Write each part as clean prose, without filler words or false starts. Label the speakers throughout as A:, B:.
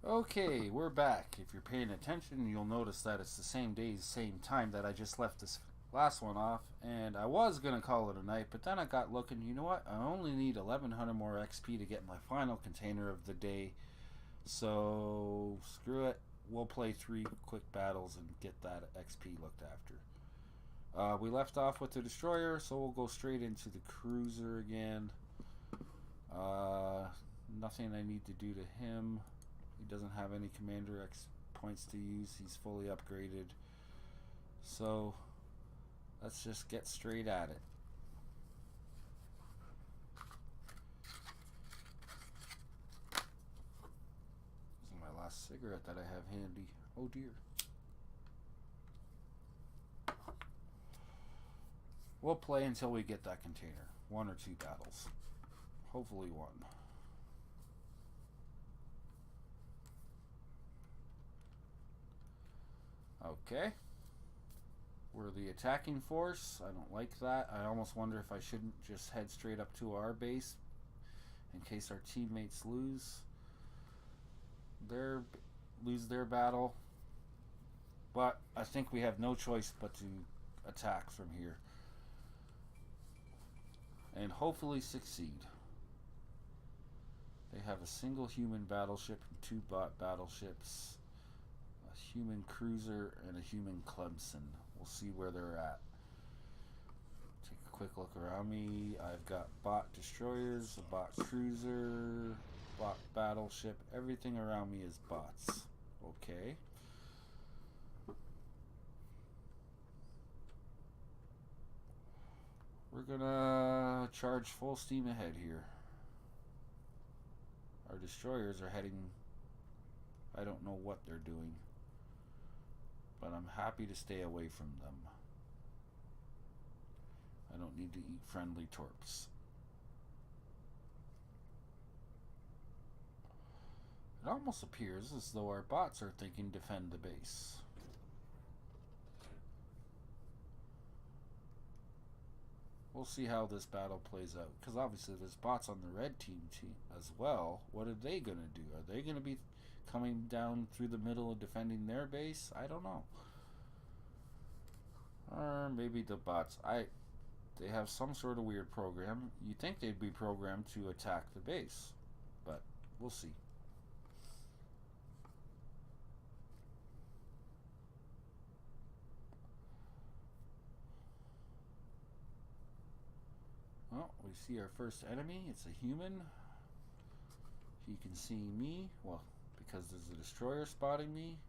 A: Okay, we're back. If you're paying attention, you'll notice that it's the same day, same time that I just left this last one off, and I was gonna call it a night, but then I got looking. You know what? I only need 1100 more XP to get my final container of the day, so screw it. We'll play 3 quick battles and get that XP looked after. We left off with the destroyer, so we'll go straight into the cruiser again. Nothing I need to do to him. He doesn't have any commander X points to use. He's fully upgraded. So let's just get straight at it. This is my last cigarette that I have handy. Oh dear. We'll play until we get that container. 1 or 2 battles. Hopefully 1. Okay. We're the attacking force. I don't like that. I almost wonder if I shouldn't just head straight up to our base in case our teammates lose their battle. But I think we have no choice but to attack from here and hopefully succeed. They have a single human battleship and 2 bot battleships, a human cruiser and a human Clemson. We'll see where they're at. Take a quick look around me. I've got bot destroyers, a bot cruiser, bot battleship. Everything around me is bots. Okay. We're gonna charge full steam ahead here. Our destroyers are heading, I don't know what they're doing, but I'm happy to stay away from them. I don't need to eat friendly torps. It almost appears as though our bots are thinking defend the base. We'll see how this battle plays out, because obviously there's bots on the red team as well. What are they going to do? Are they going to be coming down through the middle and defending their base? I don't know. Or maybe the bots. They have some sort of weird program. You'd think they'd be programmed to attack the base, but we'll see. Well, we see our first enemy. It's a human. He can see me. Well, because there's a destroyer spotting me.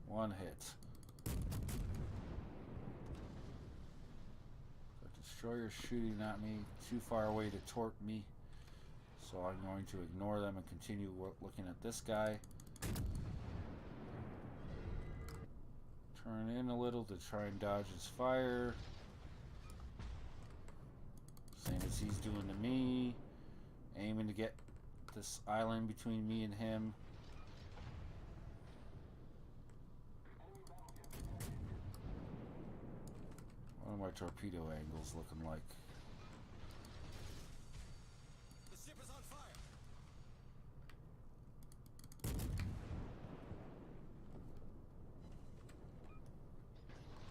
A: One hit. The destroyer shooting at me. Too far away to torp me. So I'm going to ignore them and continue looking at this guy. Turn in a little to try and dodge his fire. Same as he's doing to me. Aiming to get this island between me and him. What are my torpedo angles looking like?
B: The ship is on fire.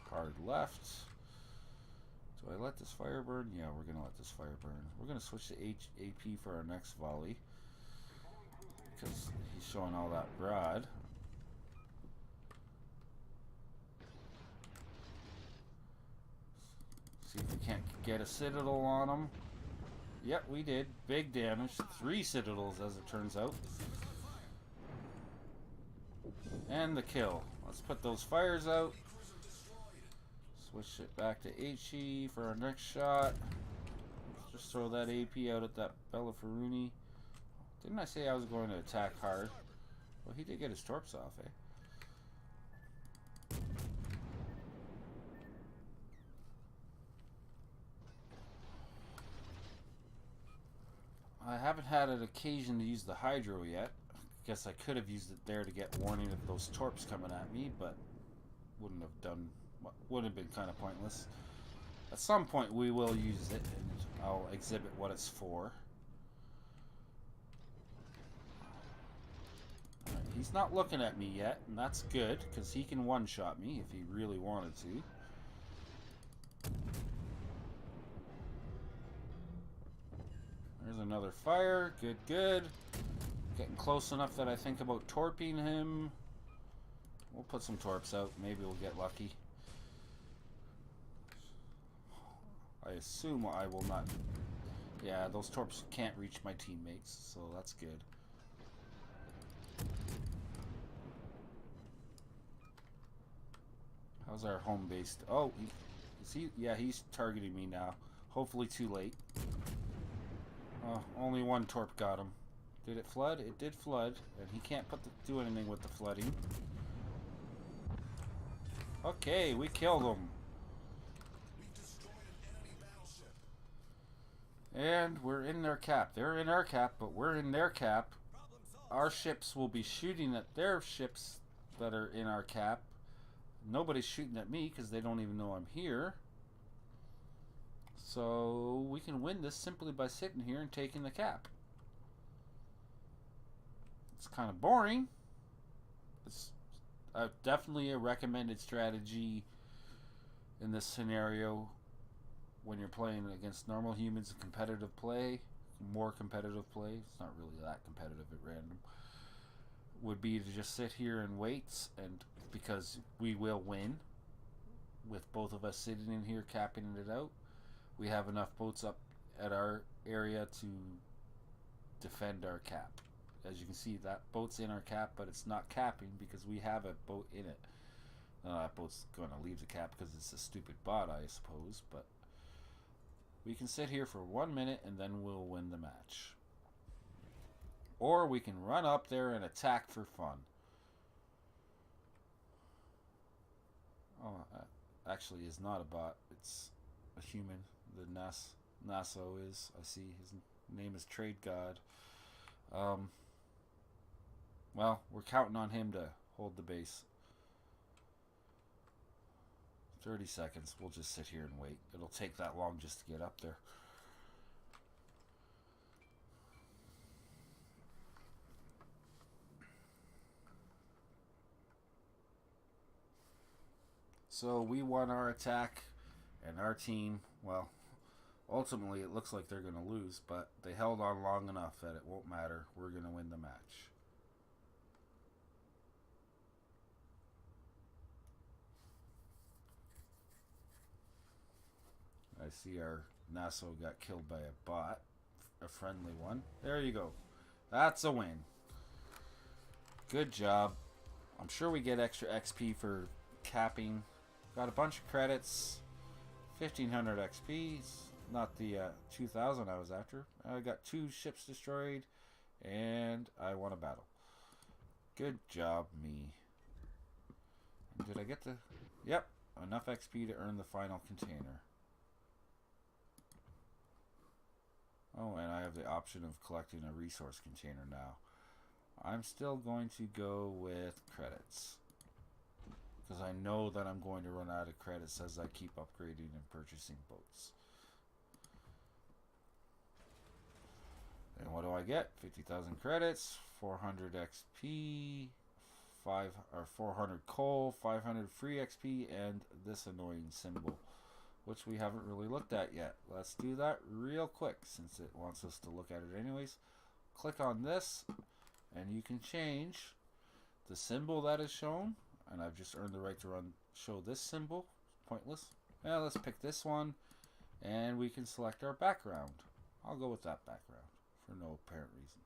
A: Hard left. Do I let this fire burn? Yeah, we're going to let this fire burn. We're going to switch to AP for our next volley, because he's showing all that broad. See if we can't get a citadel on him. Yep, we did. Big damage. 3 citadels, as it turns out. And the kill. Let's put those fires out. Switch it back to HE for our next shot. Let's just throw that AP out at that Bellafaruni. Didn't I say I was going to attack hard? Well, he did get his torps off, eh? I haven't had an occasion to use the hydro yet. Guess I could have used it there to get warning of those torps coming at me, but wouldn't have done would have been kind of pointless. At some point we will use it, and I'll exhibit what it's for. Alright, he's not looking at me yet, and that's good, because he can one-shot me if he really wanted to. There's another fire. Good, good. Getting close enough that I think about torping him. We'll put some torps out. Maybe we'll get lucky. I assume I will not. Yeah, those torps can't reach my teammates, so that's good. How's our home base? Oh, is he? Yeah, he's targeting me now. Hopefully too late. Only one torp got him. Did it flood? It did flood, and he can't do anything with the flooding. Okay, we killed him.
B: We've destroyed an enemy battleship.
A: And we're in their cap. They're in our cap, but we're in their cap.
B: Problem solved.
A: Our ships will be shooting at their ships that are in our cap. Nobody's shooting at me because they don't even know I'm here. So we can win this simply by sitting here and taking the cap. It's kind of boring. It's definitely a recommended strategy in this scenario when you're playing against normal humans in competitive play. More competitive play. It's not really that competitive at random. Would be to just sit here and wait, and because we will win with both of us sitting in here capping it out. We have enough boats up at our area to defend our cap. As you can see, that boat's in our cap, but it's not capping because we have a boat in it. That boat's going to leave the cap because it's a stupid bot, I suppose, but we can sit here for 1 minute and then we'll win the match. Or we can run up there and attack for fun. Oh, actually is not a bot, it's a human. The Naso is. I see his name is Trade God. Well, we're counting on him to hold the base. 30 seconds. We'll just sit here and wait. It'll take that long just to get up there. So we won our attack, and our team, well, ultimately it looks like they're going to lose, but they held on long enough that it won't matter. We're going to win the match. I see our Naso got killed by a bot, a friendly one. There you go. That's a win. Good job. I'm sure we get extra XP for capping. Got a bunch of credits. 1500 XP. Not the 2000 I was after. I got 2 ships destroyed, and I won a battle. Good job, me. Did I get the... Yep, enough XP to earn the final container. Oh, and I have the option of collecting a resource container now. I'm still going to go with credits, because I know that I'm going to run out of credits as I keep upgrading and purchasing boats. And what do I get? 50,000 credits, 400 XP, 400 coal, 500 free XP, and this annoying symbol, which we haven't really looked at yet. Let's do that real quick since it wants us to look at it anyways. Click on this, and you can change the symbol that is shown. And I've just earned the right to show this symbol. Pointless. Yeah, let's pick this one, and we can select our background. I'll go with that background for no apparent reason.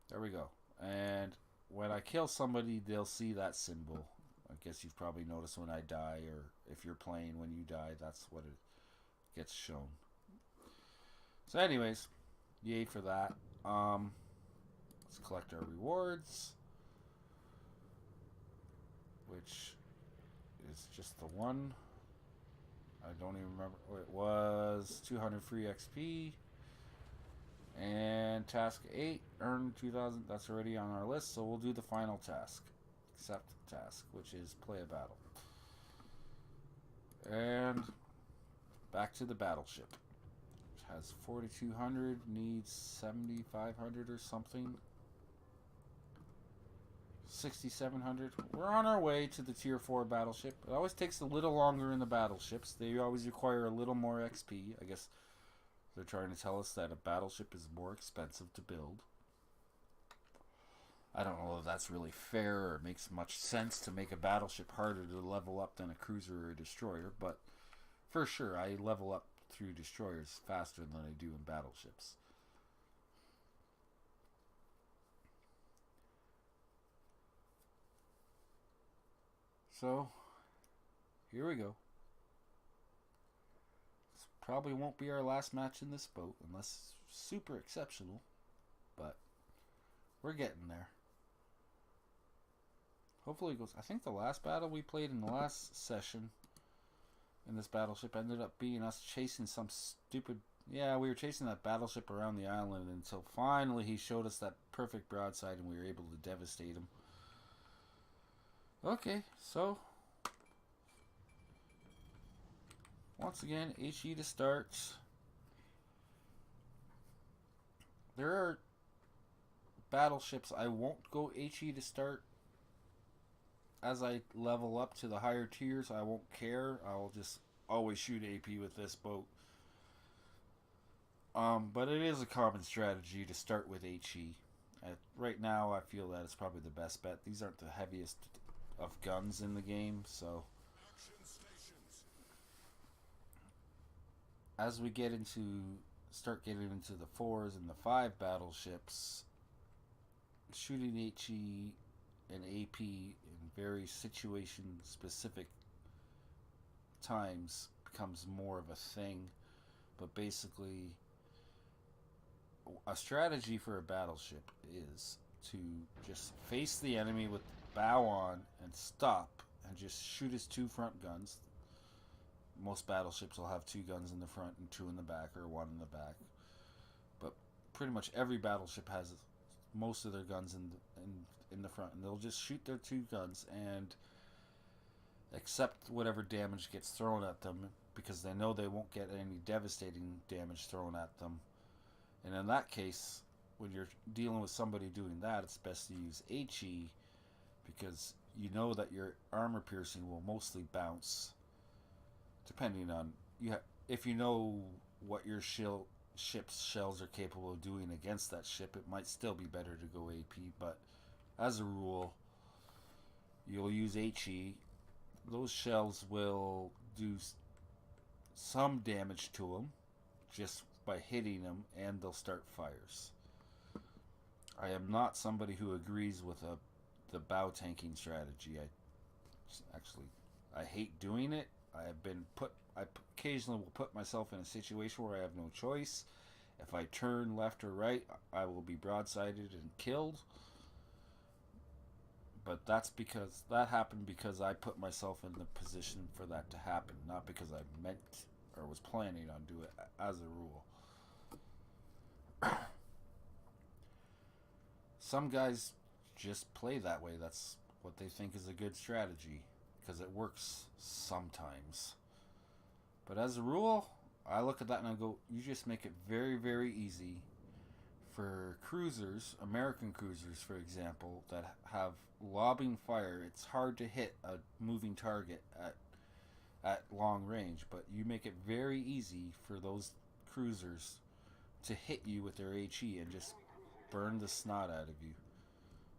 A: There we go. And when I kill somebody, they'll see that symbol. I guess you've probably noticed when I die, or if you're playing when you die, that's what it gets shown. So anyways, yay for that. Let's collect our rewards, which is just the one. I don't even remember. Oh, it was 200 free XP. And task 8, earn 2,000. That's already on our list, so we'll do the final task. Accept. task, which is play a battle. And back to the battleship, which has 4,200, needs 7,500 or something. 6,700. We're on our way to the tier 4 battleship. It always takes a little longer in the battleships. They always require a little more XP. I guess they're trying to tell us that a battleship is more expensive to build. I don't know if that's really fair or makes much sense to make a battleship harder to level up than a cruiser or a destroyer, but for sure I level up through destroyers faster than I do in battleships. So, here we go. This probably won't be our last match in this boat, unless super exceptional, but we're getting there. Hopefully it goes. I think the last battle we played in the last session in this battleship ended up being us chasing some stupid... Yeah, we were chasing that battleship around the island until finally he showed us that perfect broadside and we were able to devastate him. Okay, so once again, HE to start. There are battleships I won't go HE to start. As I level up to the higher tiers, I won't care. I'll just always shoot AP with this boat. But it is a common strategy to start with HE. Right now, I feel that it's probably the best bet. These aren't the heaviest of guns in the game, so as we start getting into the 4s and the 5 battleships, shooting HE and AP in very situation specific times becomes more of a thing. But basically, a strategy for a battleship is to just face the enemy with bow on and stop and just shoot his 2 front guns. Most battleships will have 2 guns in the front and 2 in the back, or 1 in the back. But pretty much every battleship has most of their guns in the front, and they'll just shoot their 2 guns and accept whatever damage gets thrown at them, because they know they won't get any devastating damage thrown at them. And in that case, when you're dealing with somebody doing that, it's best to use HE, because you know that your armor piercing will mostly bounce, depending on if you know what your ship's shells are capable of doing against that ship. It might still be better to go AP, but as a rule, you'll use HE. Those shells will do some damage to them just by hitting them, and they'll start fires. I am not somebody who agrees with the bow tanking strategy. I hate doing it. I occasionally will put myself in a situation where I have no choice. If I turn left or right, I will be broadsided and killed. But that happened because I put myself in the position for that to happen, not because I meant or was planning on doing it as a rule. Some guys just play that way. That's what they think is a good strategy, because it works sometimes. But as a rule, I look at that and I go, you just make it very, very easy for cruisers, American cruisers, for example, that have lobbing fire. It's hard to hit a moving target at long range, but you make it very easy for those cruisers to hit you with their HE and just burn the snot out of you.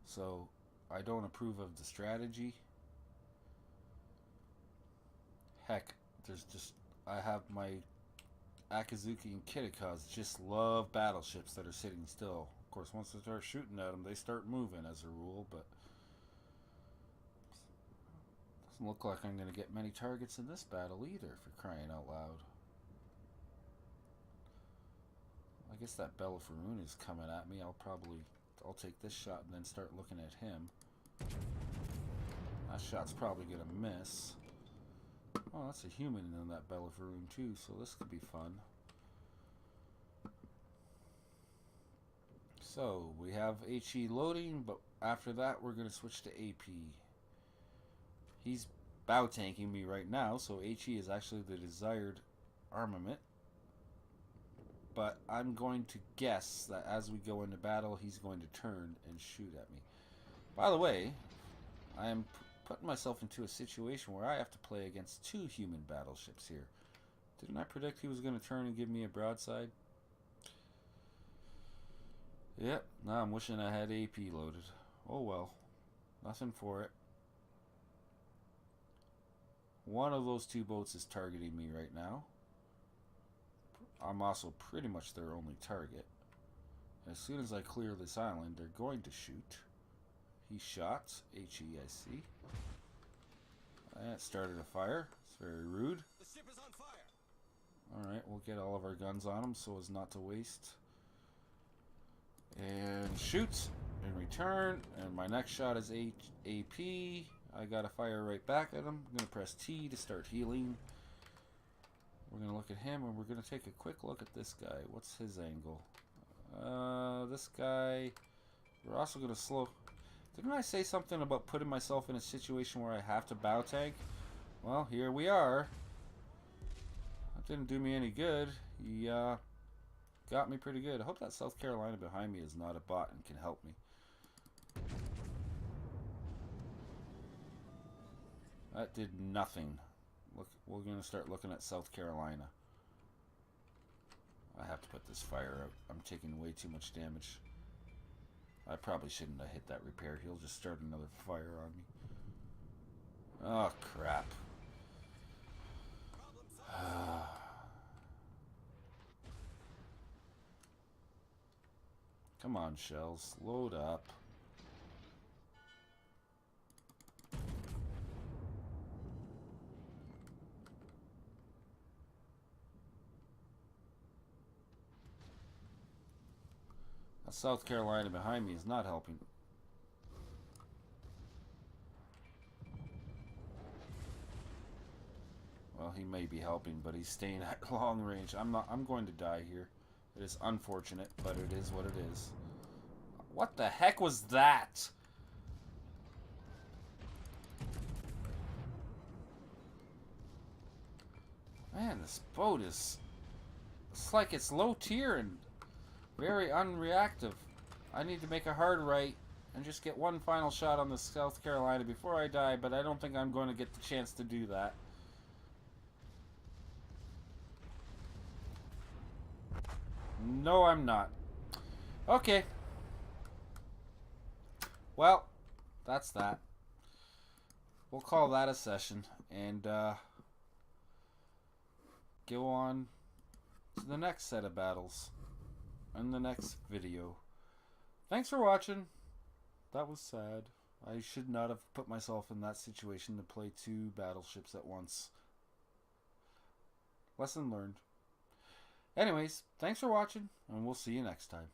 A: So I don't approve of the strategy. Heck, I have my Akazuki and Kitakaz just love battleships that are sitting still. Of course, once they start shooting at them, they start moving as a rule, but doesn't look like I'm going to get many targets in this battle either, for crying out loud. I guess that Bellafaroon is coming at me. I'll take this shot and then start looking at him. That shot's probably going to miss. Oh, that's a human in that Bellafaroon too, so this could be fun. So, we have HE loading, but after that we're going to switch to AP. He's bow tanking me right now, so HE is actually the desired armament. But I'm going to guess that as we go into battle, he's going to turn and shoot at me. By the way, I am putting myself into a situation where I have to play against 2 human battleships here. Didn't I predict he was going to turn and give me a broadside? Yep, now I'm wishing I had AP loaded. Oh well, nothing for it. One of those 2 boats is targeting me right now. I'm also pretty much their only target. As soon as I clear this island, they're going to shoot. He shot. HE, I see. That started a fire. It's very rude.
B: The ship is on fire.
A: Alright, we'll get all of our guns on him so as not to waste. And shoots in return. And my next shot is AP. I gotta fire right back at him. I'm gonna press T to start healing. We're going to look at him, and we're going to take a quick look at this guy. What's his angle? This guy... We're also going to slow... Didn't I say something about putting myself in a situation where I have to bow tank? Well, here we are. That didn't do me any good. He got me pretty good. I hope that South Carolina behind me is not a bot and can help me. That did nothing. Look, we're going to start looking at South Carolina. I have to put this fire out. I'm taking way too much damage. I probably shouldn't have hit that repair. He'll just start another fire on me. Oh, crap. Come on, shells. Load up. South Carolina behind me is not helping. Well, he may be helping, but he's staying at long range. I'm going to die here. It is unfortunate, but it is what it is. What the heck was that? Man, this boat is... It's like it's low tier and very unreactive. I need to make a hard right and just get one final shot on the South Carolina before I die, but I don't think I'm going to get the chance to do that. No, I'm not. Okay. Well, that's that. We'll call that a session and go on to the next set of battles in the next video. Thanks for watching. That was sad. I should not have put myself in that situation to play 2 battleships at once. Lesson learned. Anyways, thanks for watching, and we'll see you next time.